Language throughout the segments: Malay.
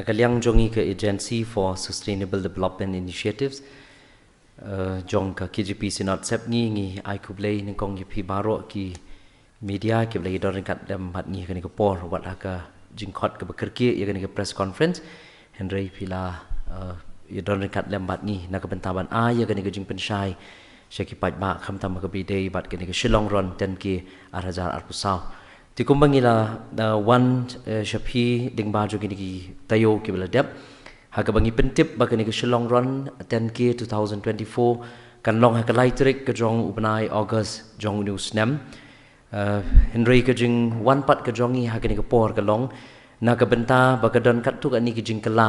Kaliang jongi ke Agency for Sustainable Development Initiatives jong ka KGP sinat sep ngi ai kublai ning kong pi baro ki media ki blai dor kat dam hat ngi kan ke por wat aka jingkhot ke bekerki ya kan ke press conference Henry pila ya dor kat dam hat ngi na ke bentaban a ya kan ke jing penshai syaki pat ba kham tam ke bidei bat kan ke Shillong ron ten ki arajar arpusau ti kumbangila one shapi ding ba jo ki tayo ki bla dep haka bangi pentip baka ni ke Shillong ron 10K 2024 kan long haka laitrik ke jong upanai August jong new snam Henry ke jing one pat ke jongi haka ni ke por ke long na ke benta baka don kat tu ani ke jing kala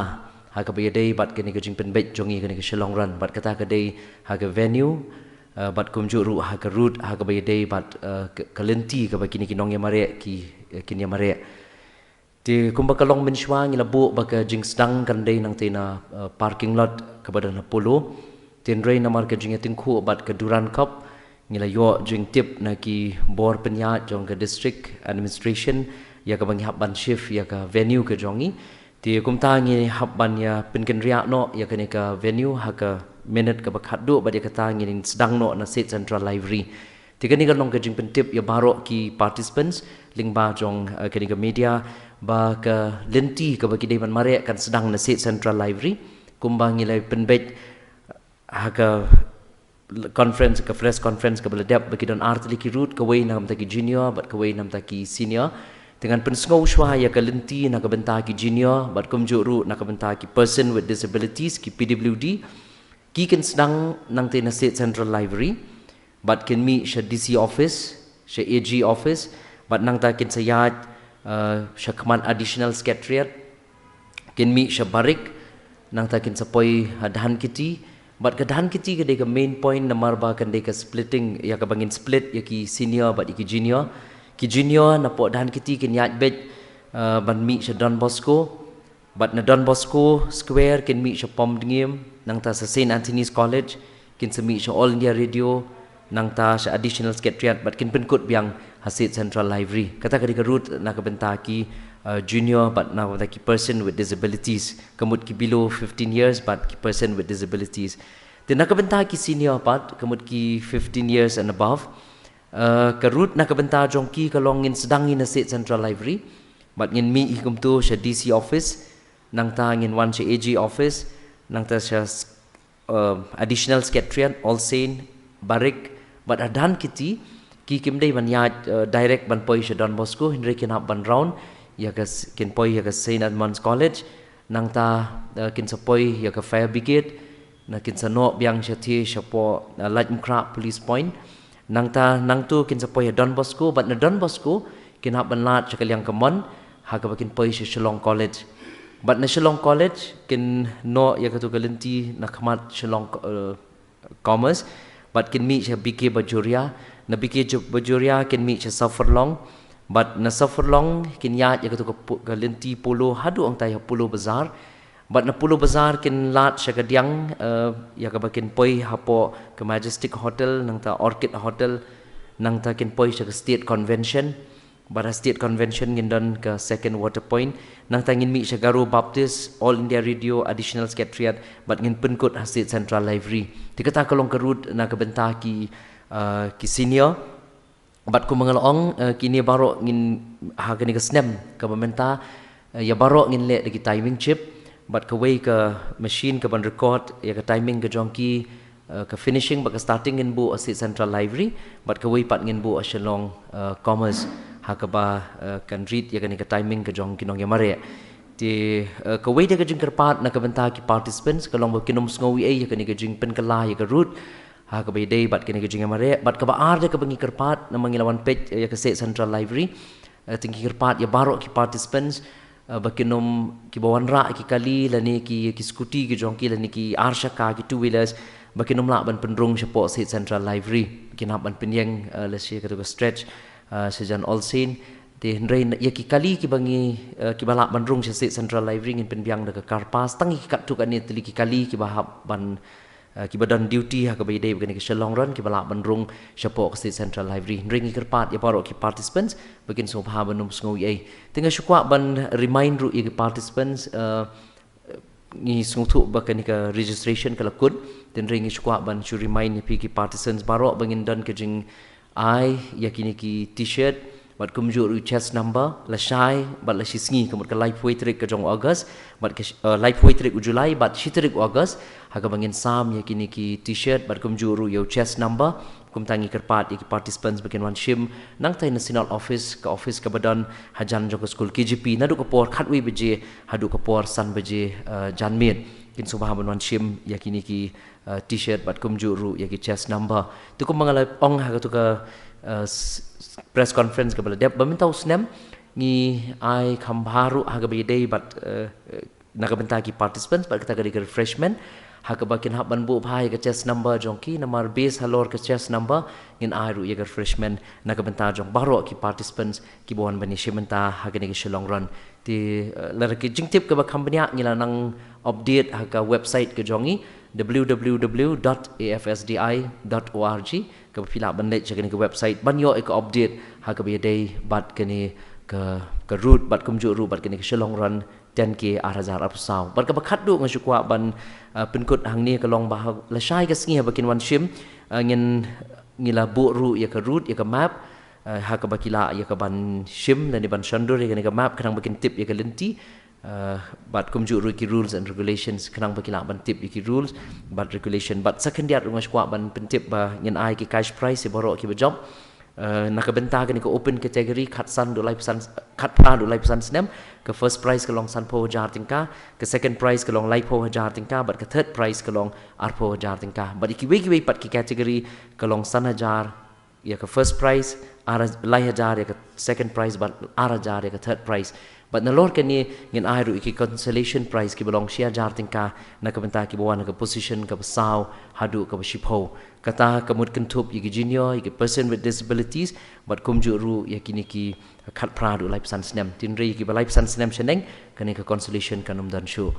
haka ba dei bat ke ni ke jing penbet jongi ke ni ke Shillong ron bat kata ke dei haka venue bat kumju ru haka root haka ba dei bat kalenti ke baki ni kinong ya mare ki ni mare di kumbakalong mensywa ngila bu baka jing Sdang kan dei nang tena parking lot kepada na Polo tin rei namar ke jing tingku bat ke Duran Cup ngila yo jing tip na ki bor penyat jong ke district administration ya ka bangi habban shift ya ka venue ke jongi ti kumta ngi habban ya penken riak no ya ka ni ka venue ha ka minute ka bakhat du ba dia kata ngi Sdang no na State Central Library ti kan ni kan long ke jing pentip ya baro ki participants lingba jong ke ni ka media ba ke lenti ke bagi dei man mare kan sedang na State Central Library kumbang ngilai penbet ha conference ke press conference ke beladap bagi don art liki root ke way nam taki junior bat ke way nam taki senior dengan pensngau shwa ya ke lenti na ke benta ki junior bat kumju ru na ke benta ki person with disabilities ki PWD ki kan sedang nang te na State Central Library bat ken mi sha DC office sha AG office bat nang ta ken sayat syakman additional secretariat kin mi syabarik nang takin sapoi dahan kiti bat ke dahan kiti ke de main point namar ba kan de splitting ya ka bangin split ya ki senior bat ki junior na po dahan kiti kin yat bet ban mi sya Don Bosco bat na Don Bosco square kin mi sya pom dingim nang ta sa St Anthony's College kin sa mi sya All India Radio nang ta sya additional secretariat bat kin penkut biang Hasid Central Library kata kadi root na ka benta ki junior but na ka ki person with disabilities kemut ki below 15 years but ki person with disabilities then na ka benta ki senior part kemut ki 15 years and above ka root na ka benta jong ki kalong ngin sedang in Hasid Central Library but ngin mi ikum tu sya DC office nang ta ngin one sya AG office nang ta sya additional secretariat All Saint Barik but adan kiti ki kim dei ban yat direct ban poi sha Don Bosco Henry kin hab ban round ya ka kin poi ya ka St Edmunds College nang ta kin sa poi ya ka fire brigade na kin sa no biang sha thi sha po light mkra police point nang ta nang tu kin sa poi ya Don Bosco but na Don Bosco kin hab ban lat sha kaliang kamon ha ka kin poi sha Shillong College but na Shillong College kin no ya ka tu galenti na khamat Shillong Commerce but kin mi sha BK Bajuria na BK Bajuria kin mi sha Safurlong but na Safurlong kin yat ya ka lenti Polo hadu ang tay Polo Bazaar but na Polo Bazaar kin lat sha kadiang ya ka kin poi hapo ke Majestic Hotel nang ta Orchid Hotel nang ta kin poi sha State Convention but State Convention ngin don ke Second Water Point nang ta ngin mi sha Garo Baptist All India Radio Additional Secretariat but ngin penkut State Central Library tikata kalong kerut na ka benta ki senior bat ku mengalong kini baro ngin ha kini ke snam ke pementa ya baro ngin le de timing chip bat ke way ke machine ke ban record ya ke timing ke jongki ke finishing bat ke starting ngin bu State Central Library bat ke way pat ngin bu Shillong Commerce ha ke ba kan read ya ke timing ke jong kinong ya mare ti ke way de ke jing kerpat na ke benta ki participants kalong bo kinom sngowi ya ke jing pen kala ya ke root ha ka dei bat kini ke jinga mare bat ka ba ar de ka bangi kerpat na mangilawan page ya ke State Central Library tingki kerpat ya baro ki participants bakinom ki bawan ra ki kali lani ki scooty ki jongki lani ki arsha ka ki two wheelers bakinom la ban pendrung syapo State Central Library kinap ban penyeng lesi ka stretch sejan All Saint de henry ya ki kali ki bangi ki balak bandrung State Central Library ngin penbiang de ka karpas tangi ki kat tu kan ni teli ki kali ki bahap ban kibadan duty ha kabai day begini ke Shillong ron kibala bandrung Shapok State Central Library ring ikerpat ya paro ki participants begin so pha banum sngo ye tinga shukwa ban remind ru ki participants ni sungtu bakani ka registration kala kun den ring shukwa ban chu remind ni ki participants baro bangin dan ke jing ai yakini ki t-shirt bat kumjur chest number la shai bat la shisngi kamut ka life weight trick ka jong August bat ka life weight trick July bat shitrik August haga bangin sam yakini ki t-shirt bat kumjur yo chest number kum tangi kerpat ki participants bakin wan shim nang tai national office ka badan hajan jong school KGP nadu ka por khatwi beje hadu ka por san beje janmit kin subah ban wan shim yakini ki t-shirt bat kumjur yaki chest number tu kum mangalai ong haga tu ka press conference ke bala dep baminta usnem ni ai khambaru haga bidei but naga ki participants but kita ga refreshment haga bakin haban bu bhai ke chest number jongki namar base halor ke chest number ngin ai ru ye refreshment naga benta jong baro ki participants ki bon bani shimenta haga ni Shillong run ti lar ki jingtip ke ba company ngila nang update haga website ke jongi www.afsdi.org ke pila banlet jagani ke website banyo ke update ha ke day bat kini ke route bat kumju route bat kini ke Shillong run 10k arhazar apsau bat ke bakhat du ngasukwa ban penkut hang ni ke long bah la shai ke sngi bakin wan shim ngin ngila bu ru ya ke route ya ke map ha ke bakila ya ke ban shim dan di ban shandur ya ke map kadang bakin tip ya ke lenti but kumju ki rules and regulations kanang bakila ban tip ki rules but regulation but second dia rumah squad ban pentip ba ngin ai ki cash price se borok ki job nakabenta kan ko open category khat san do life san khat pra do life san snem ke first prize ke long san po jar tingka ke second prize ke long life po jar tingka but ke third prize ke long arpo jar tingka but ki we pat ki category ke long san jar ya ke first prize lai jar ya ke second prize but jar ya ke third prize but nalor kani ngin ai ru ki consolation prize ki belong share jar tingka nakabenta ki bawa nak position ka saw hadu ka shipho kata kamut kentup yiki junior yiki person with disabilities but kumju ru yakini ki khat pradu life san snem tinri ki life san snem sheneng kani ka consolation kanum dan show